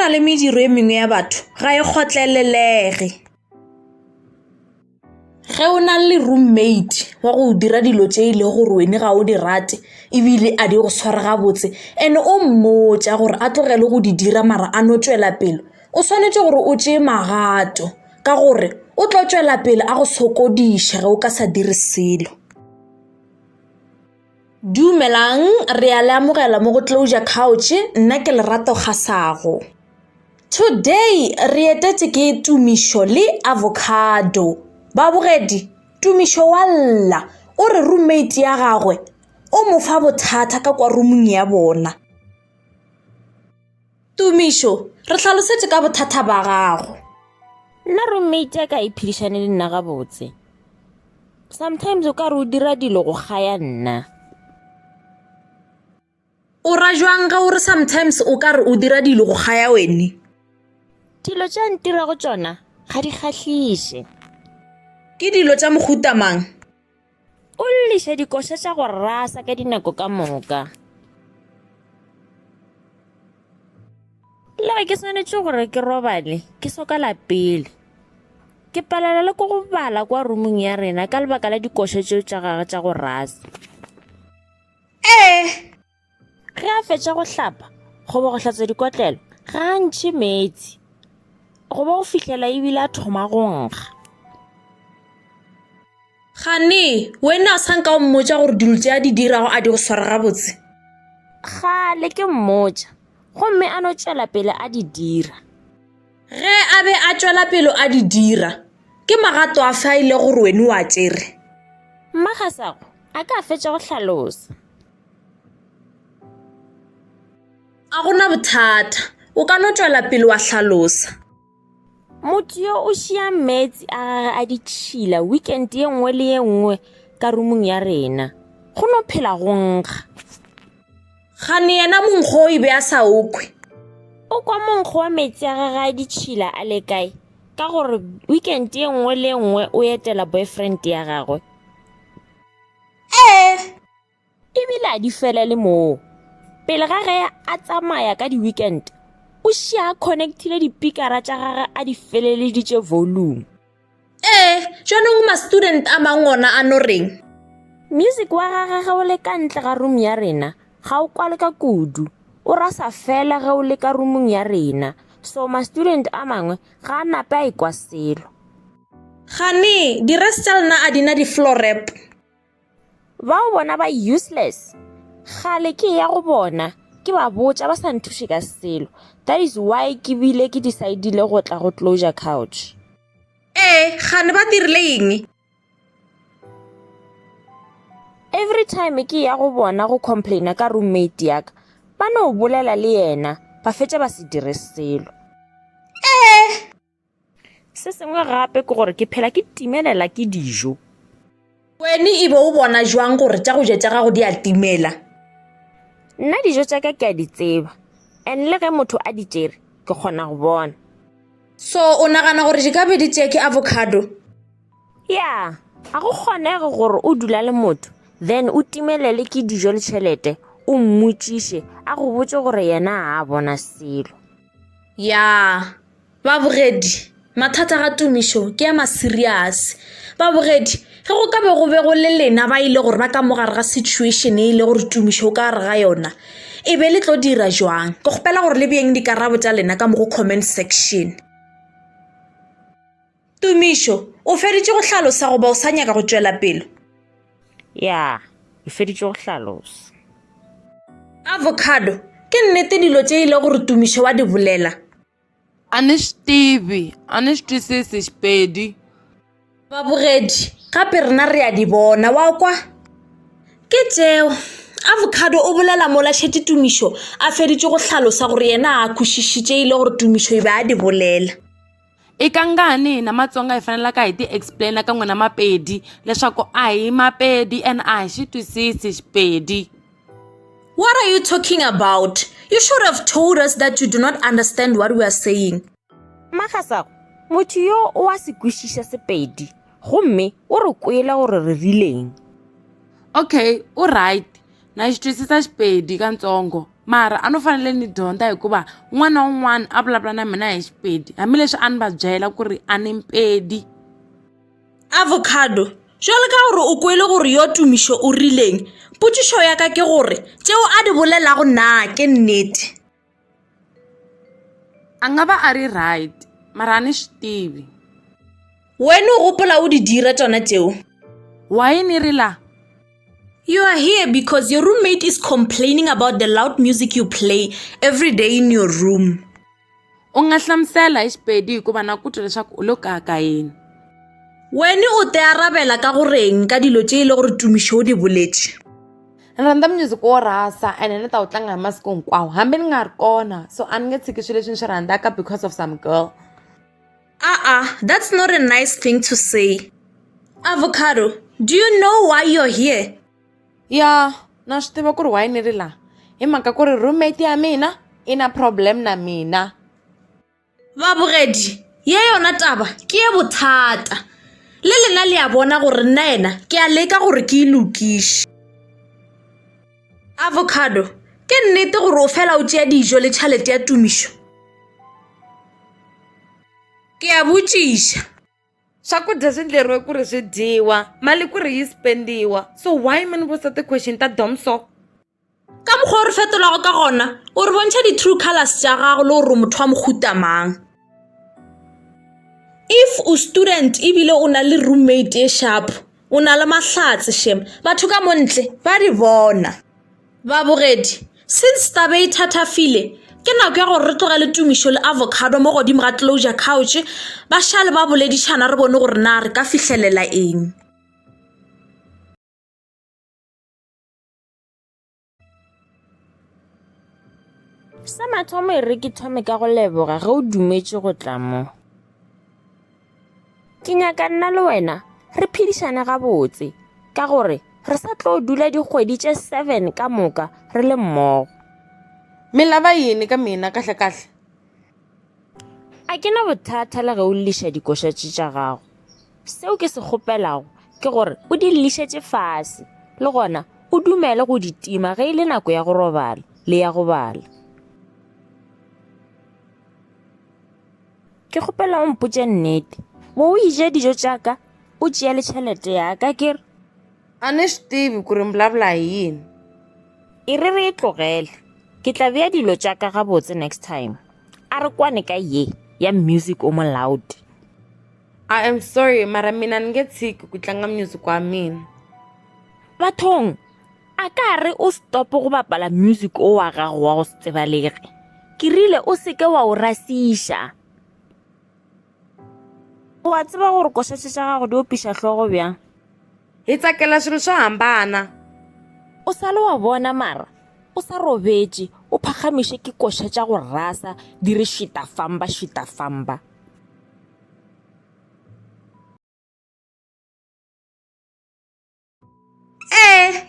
na le mediro e mengwe ya batho ga e kgotlelelege. Ge o na le roommate wa go dira dilo tse ile gore wene ga o di rate ebile a di go swara gabotse ene o mmotsa gore a tlogele go di dira mara a no tswela pele, o tshwanetse gore o tšee magato ka gore o tlo tswela pele a go sokodiša ge o ka sa dire selo. Dumelang, re a le amogela mo go Closure Couch, nna ke Lerato Kgasago. Today re etetse ke Tumišo le Avocado. Babogedi, Tumišo wa lla o re roommate ya gagwe o mo fa bothata ka kwa roomong ya bona. Tumišo, re hlalosetse ka bothata ba gago. Nna roommate ya ka iphedišane le nna gabotse. Sometimes o ka re o dira dilo go gaya nna. O ra jwang ga gore sometimes o ka re o dira dilo go gaya wene? Dilo tša ntira go tšona ga di kgatlhiše. Ke dilo tša mohuta mang? O lliša dikoša tša go rasa ka dinako ka moka. Le ge ke swanetše gore ke robale ke sokala pele. Ke palela le ko go bala kwa roomong ya rena ka lebaka la dikoša tšeo tša gagwe tša go rasa. Ge a fetša go hlapa goba go hlatswa dikotlelo ga a ntšhe metsi goba go fihlela ebile a thoma go nkga. Gane, wena a sanka o mmotsa gore dilo tše a di dirago a di go swara gabotse? Gale ke mmotsa, gomme a no tšwela pele a di dira. Ge a be a tšwela pele a di dira, ke magato a fa ile gore wene wa tšere? Mmagasago a ka fetša go hlalosa. A gona bothata, o ka no tšwela pele wa hlalosa. Motho yo o šia metsi a gage a di tšhila weekend ye nngwe le ye nngwe ka roomong ya rena. Go no phela go nkga. Gane yena monkgo o e be a sa okwe. O kwa monkgo wa metsi a gage a di tšhila a le kae ka gore weekend ye nngwe le nngwe o etela boyfriend ya gagwe. Ebile a di fela le moo. Pele ga ge a tsamaya ka di-weekend, o šia a connectile dipikara tša gage a di feleleditše volume. Jwanong ma-student a mangona a no reng? Music wa gage ge o le ka ntle ga room ya rena, ga o kwale ka kudu. O rasa fela ge o le ka roomong ya rena. So ma-student a mangwe ga a nape a ekwa selo. Gane, di-rest tša lena a dina di-floor wrap. Ba o bona ba useless. Gale ke ya go bona, ke ba botša ba sa nthuše ka selo. That is why ke bile ke decidile go tla go Closure Couch. Gane ba dirile eng? Every time ke ya go bona go complaina ka roommate ya ka, ba no bolela le yena, ba fetša ba se dire selo. Se sengwe gape ke gore ke phela ke timelela ke dijo. Wene e be o bona jwang gore tša go ja tša gago di a timela? Nna dijo tša ka ke a di tseba, and le ge motho a di tšere ke kgona go bona. So o nagana gore di ka be di tšee ke Avocado? Ya, ga go kgonege gore o dula le motho then o timelele ke dijo le tšhelete o mmotšiše a go botse gore yena a bona selo. Ya, babogedi, mathata ga Tumišo ke ya ma-serious. Babogedi, ge go ka be go le lena ba ile gore ba ka mogare ga situation e ile gore Tumišo o ka re ga yona, e be le tlo dira jwang? Ke kgopela gore le beeng dikarabo tša lena ka mo go comment section. Tumišo, o feditše go hlalosa goba o sa nyaka go tšwela pele? Ya, e feditše go hlalosa. Avocado, ke nnete dilo tše ile gore Tumišo wa di bolela? A ni swi tivi, a ni swi twisisi Xipedi. Babogedi, gape rena re a di bona wa kwa? Ke tšeo, Avocado o bolela mola šete Tumišo a feditše go hlalosa gore yena a kwešišitše ile gore Tumišo e be a di bolela. I ka ngani hina Matsonga hi fanelaka hi ti explaina ka n'wina Mapedi leswaku a hi Mapedi and a hi xi twisisi Xipedi. What are you talking about? You should have told us that you do not understand what we are saying. Mmagasago, motho yo o a se kwešiša Sepedi, gomme o re kwele gore re rileng. Okay, all right. Na xi twisisa Xipedi ka ntsongo. mara a no fanele ni dyondza hikuva un'wana na un'wana a vulavula na mina hi Xipedi hambileswi a ni va byela ku ri a ni Mpedi. Avocado, jwale ka gore o kwele gore yo Tumišo o rileng, potšišo ya ka ke gore tšeo a di bolelago na ke nnete. A nga va a ri right mara a ni swi tivi. Wena o gopola o di dira tsona tšeo? Why ni ri la? You are here because your roommate is complaining about the loud music you play every day in your room. U nga hlamusela hi Xipedi hikuva na ku twa leswaku u lo kaka yini. Wena o te arabela ka goreng ka dilo tše ile gore Tumišo o di boletše? Ni rhandza music wo rasa ene ni ta wu tlanga hi masiku hinkwawo hambi ni nga ri kona, so a ni nge tshiki swilo leswi ni swi rhandzaka because of some girl. That's not a nice thing to say. Avocado, do you know why you're here? Ya, na swi tiva ku ri why ni ri la. Hi mhaka ku ri roommate ya mina i na problem na mina. Babogedi, ye yona taba ke ye bothata. Le lena le a bona gore nna ena ke a leka gore ke ilokiše. Avocado, ke nnete gore o fela o tšea dijo le tšhelete ya Tumišo? Ke a botšiša. Swakudya swi endleriwe ku ri swi dyiwa, mali ku ri yi spendiwa. So why mi ni vutisa ti-question ta domso? Ka mokgwa o re fetolago ka gona, o re bontšha di-true colors tša gago le gore motho wa mohuta mang. If o student ebile o na le roommate e sharp, o na le mahlatse shem, batho ka montle ba di bona. Babogedi, since taba e thatafile, ke nako ya gore re tlogele Tumišo le Avocado mo godimo ga Closure Couch, ba šale ba boledišana re bone gore na re ka fihlelela eng. Sa mathomo e re ke thome ka go leboga ge o dumetše go tla mo. Ke nyaka nna le wena re phedišane gabotse ka gore re sa tlo dula dikgwedi tše 7 ka moka re le mmogo. Mi lava yini ka mina kahle? A ke na bothata le ge o liša dikošatše tša gago. Seo ke se kgopelago ke gore o di lišetše fase le gona o dumele go di tima ge e le nako ya go robala le ya go bala. Ke kgopela o mpotše nnete, mo o ije dijo tšaka o tšea le tšhelete ya ka ke re? A ni swi tivi ku ri mi vulavula hi yini. E re re e tlogele, ke tla bea dilo tšaka gabotse next time. A re kwane ka ye ya music o mo loud. I am sorry mara mina ni nge tshiki ku tlanga music wa mina. Bathong, a ka re o stopo go bapala music o wa gago wa go se tsebalege. Ke rile o seke wa o rasiša. O a tseba gore košatše tša gago di opiša hlogo bjang? Hi tsakela swilo swo hambana. O sa le wa bona mara, o sa robetše, o phagamiše ke koša tša go rasa di re šitafamba.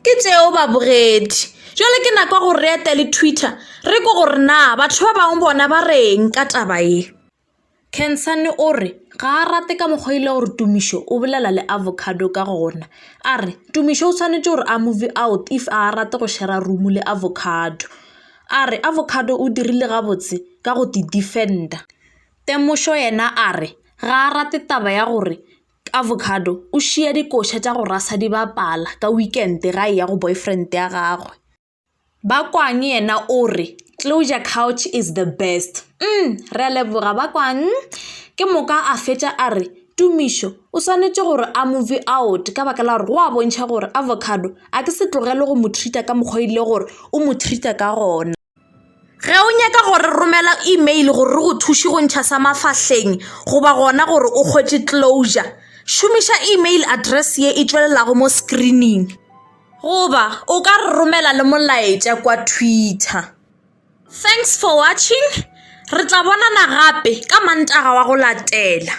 Ke tšeo babogedi. Jwale ke nako gore re etele Twitter, re ko gore na batho ba bangwe bona ba reng ka taba e. Kensane o re ga a rate ka mokgwa ile gore Tumišo o bolela le Avocado ka gona. A re Tumišo o tshwanetse gore a move out if a rate go share room le Avocado. A re Avocado o dirile gabotse ka go di defenda. Temošo yena a re ga a rate taba ya gore Avocado o šia dikoša tša go rasa di bapala ka weekend ga ya go boyfriend ya gagwe. Bakwang yena o re Closure Couch is the best. Re leboga Bakwang. Ke moka a fetša a re Tumišo o swanetše gore a move out ka baka la gore go a bontšha gore Avocado a ke se tlogele go mo treata ka mokgwa ile gore o mo treata ka gona. Ge o nyaka gore romela email gore re go thuše go ntšha sa mafahleng goba gona gore o kgwetše Closure, šomiša email address ye e tšwelelago mo screening goba o ka re romela le molaetša kwa Twitter. Thanks for watching. Re tla bonana gape ka Mantaga wa go latela.